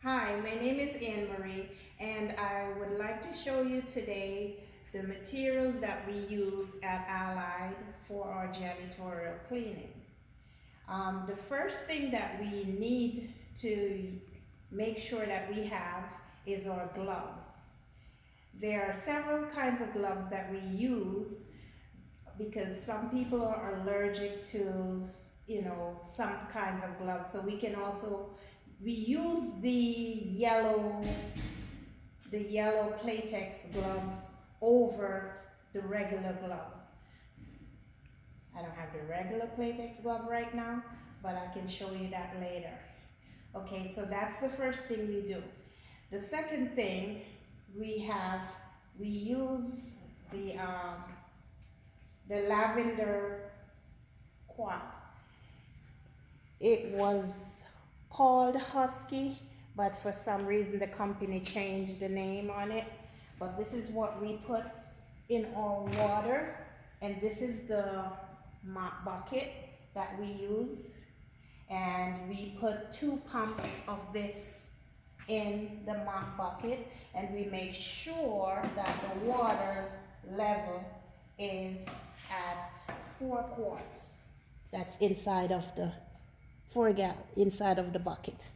Hi, my name is Anne Marie, and I would like to show you today the materials that we use at Allied for our janitorial cleaning. The first thing that we need to make sure that we have is our gloves. There are several kinds of gloves that we use because some people are allergic to, some kinds of gloves. So we use the yellow Playtex gloves over the regular gloves. I don't have the regular Playtex glove right now, but I can show you that later. Okay, so that's the first thing we do. The second thing we use the, um, the lavender quat. It was called Husky, but for some reason the company changed the name on it. But this is what we put in our water, and this is the mop bucket that we use. And we put 2 pumps of this in the mop bucket, and we make sure that the water level is at 4 quarts. That's inside of the 4 gallon inside of the bucket.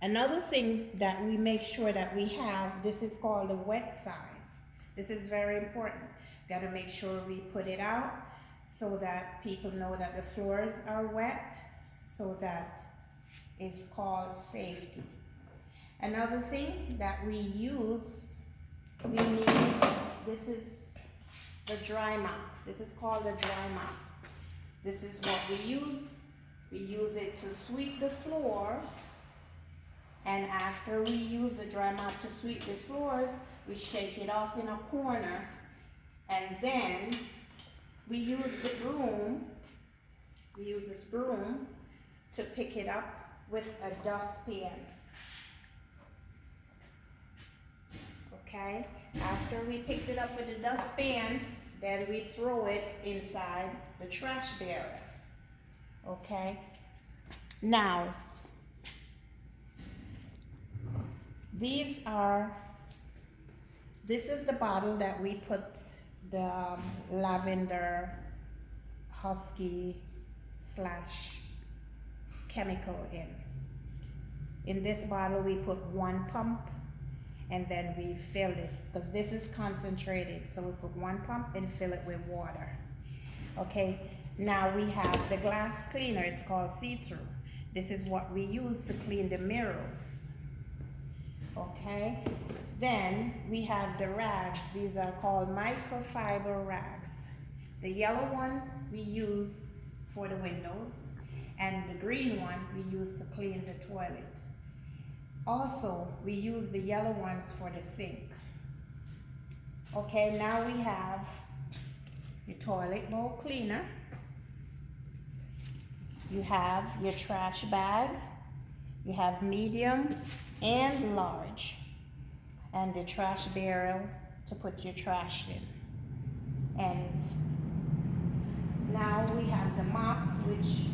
Another thing that we make sure that we have, this is called the wet signs. This is very important. Got to make sure we put it out so that people know that the floors are wet, so that is called safety. Another thing that we use, we need, this is the dry mop. This is called the dry mop. This is what we use. We use it to sweep the floor, and after we use the dry mop to sweep the floors, we shake it off in a corner, and then we use the broom, we use this broom to pick it up with a dustpan. Okay? After we picked it up with the dustpan, then we throw it inside the trash barrel. Okay? Now, this is the bottle that we put the lavender Husky slash chemical in. In this bottle we put 1 pump, and then we fill it, because this is concentrated, so we put 1 pump and fill it with water. Okay, now we have the glass cleaner. It's called see-through. This is what we use to clean the mirrors. Okay, then we have the rags. These are called microfiber rags. The yellow one we use for the windows, and the green one we use to clean the toilet. Also, we use the yellow ones for the sink. Okay, now we have your toilet bowl cleaner. You have your trash bag. You have medium and large. And the trash barrel to put your trash in. And now we have the mop, which,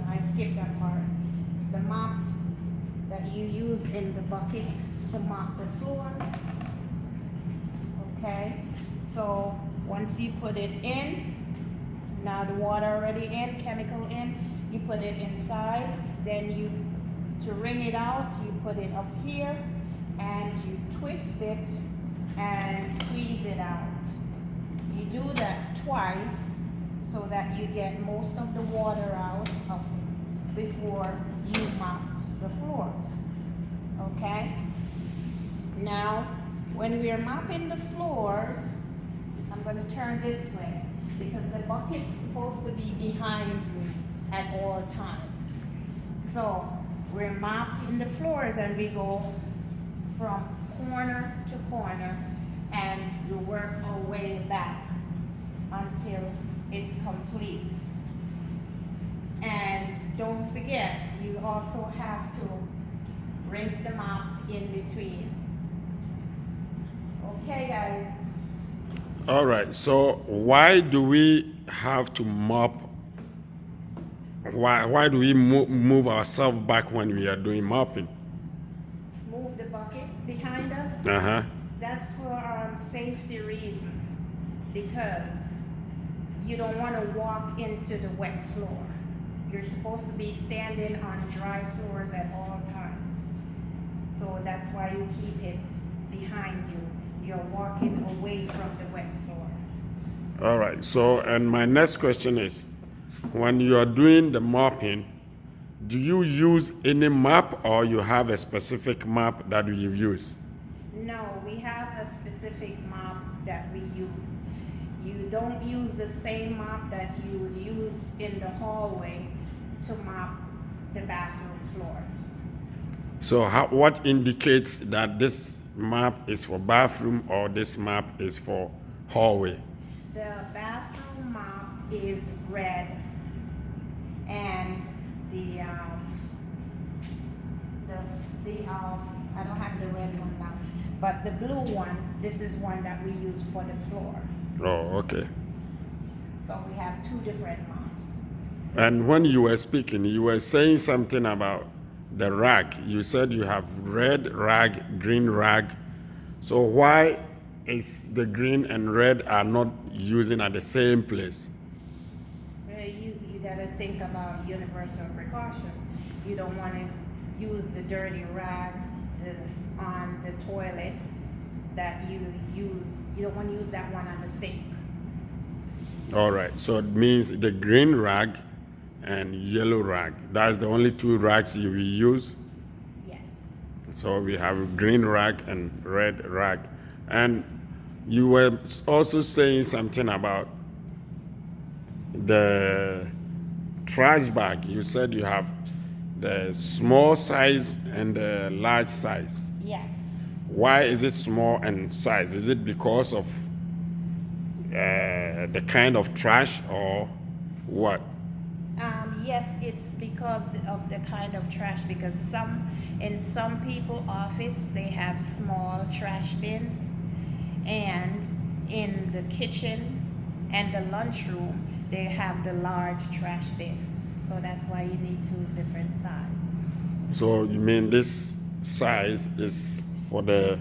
I skipped that part. The mop that you use in the bucket to mop the floors. Okay, so once you put it in, now the water already in, chemical in, you put it inside, then to wring it out, you put it up here, and you twist it and squeeze it out. You do that twice so that you get most of the water out of it before you mop the floors. Okay? Now, when we are mopping the floors, I'm going to turn this way because the bucket's supposed to be behind me at all times. So we're mopping the floors and we go from corner to corner, and we work our way back until it's complete. And don't forget, you also have to rinse the mop in between. Okay, guys? All right. So why do we have to mop? Why do we move ourselves back when we are doing mopping? bucket behind us? Uh-huh. That's for safety reason, because you don't want to walk into the wet floor. You're supposed to be standing on dry floors at all times. So that's why you keep it behind you. You're walking away from the wet floor. All right. So, and my next question is, when you are doing the mopping, do you use any map or you have a specific map that you use? No, we have a specific mop that we use. You don't use the same mop that you would use in the hallway to mop the bathroom floors. So, what indicates that this map is for bathroom or this map is for hallway? The bathroom mop is red, and the I don't have the red one now, but the blue one, this is one that we use for the floor. Oh, okay. So we have two different mops. And when you were speaking, you were saying something about the rag. You said you have red rag, green rag. So why is the green and red are not using at the same place? You gotta think about universal precaution. You don't want to use the dirty rag on the toilet that you use. You don't want to use that one on the sink. All right. So it means the green rag and yellow rag. That's the only two rags you will use. Yes. So we have green rag and red rag. And you were also saying something about the trash bag. You said you have the small size and the large size. Yes. Why is it small and size? Is it because of the kind of trash or what? Yes, it's because of the kind of trash. Because in some people office they have small trash bins, and in the kitchen and the lunchroom they have the large trash bins. So that's why you need two different sizes. So you mean this size is for the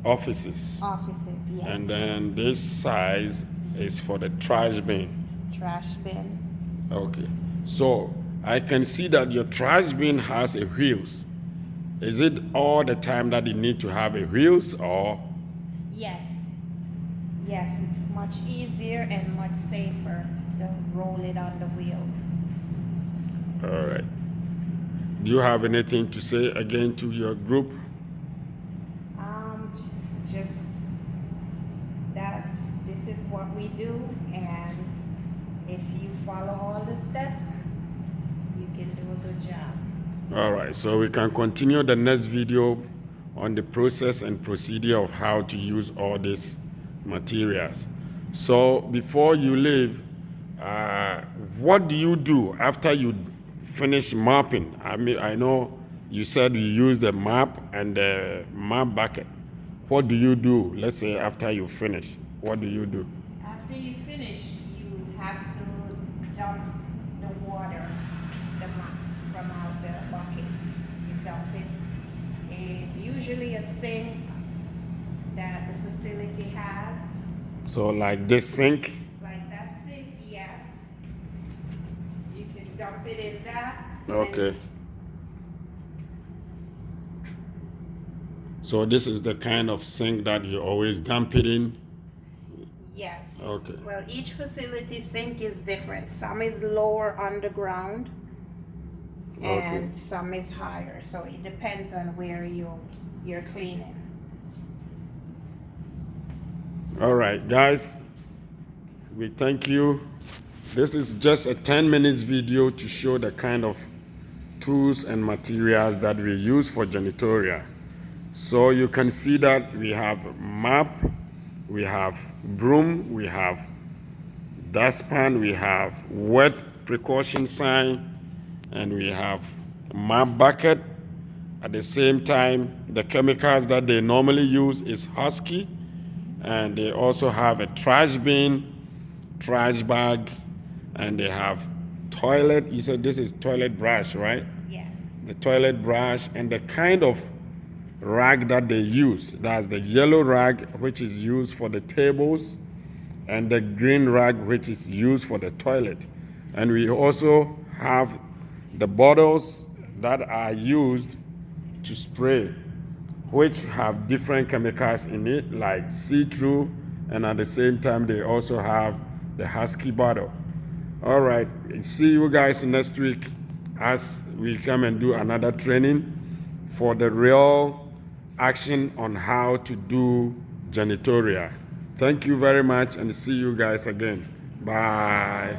offices? Offices, yes. And then this size is for the trash bin. Trash bin. Okay. So I can see that your trash bin has a wheels. Is it all the time that you need to have a wheels or? Yes. Yes, it's much easier and much safer to roll it on the wheels. All right. Do you have anything to say again to your group? Just that this is what we do, and if you follow all the steps, you can do a good job. All right, so we can continue the next video on the process and procedure of how to use all these materials. So before you leave, what do you do after you finish mopping? I mean, I know you said you use the mop and the mop bucket. What do you do, let's say, after you finish? What do you do? After you finish, you have to dump the water, the mop, from out the bucket. You dump it. It's usually a sink that the facility has. So like this sink? Like that sink, yes. You can dump it in that. Okay. So this is the kind of sink that you always dump it in? Yes. Okay. Well, each facility sink is different. Some is lower underground, and some is higher. So it depends on where you're cleaning. All right, guys, we thank you. This is just a 10 minutes video to show the kind of tools and materials that we use for janitorial. So you can see that we have mop, we have broom, we have dustpan, we have wet precaution sign, and we have mop bucket. At the same time, the chemicals that they normally use is Husky, and they also have a trash bin, trash bag, and they have toilet. You said this is toilet brush, right? Yes. The toilet brush and the kind of rag that they use. That's the yellow rag, which is used for the tables, and the green rag, which is used for the toilet. And we also have the bottles that are used to spray, which have different chemicals in it, like see-through, and at the same time they also have the Husky bottle. All right, see you guys next week as we come and do another training for the real action on how to do janitorial. Thank you very much, and see you guys again. Bye.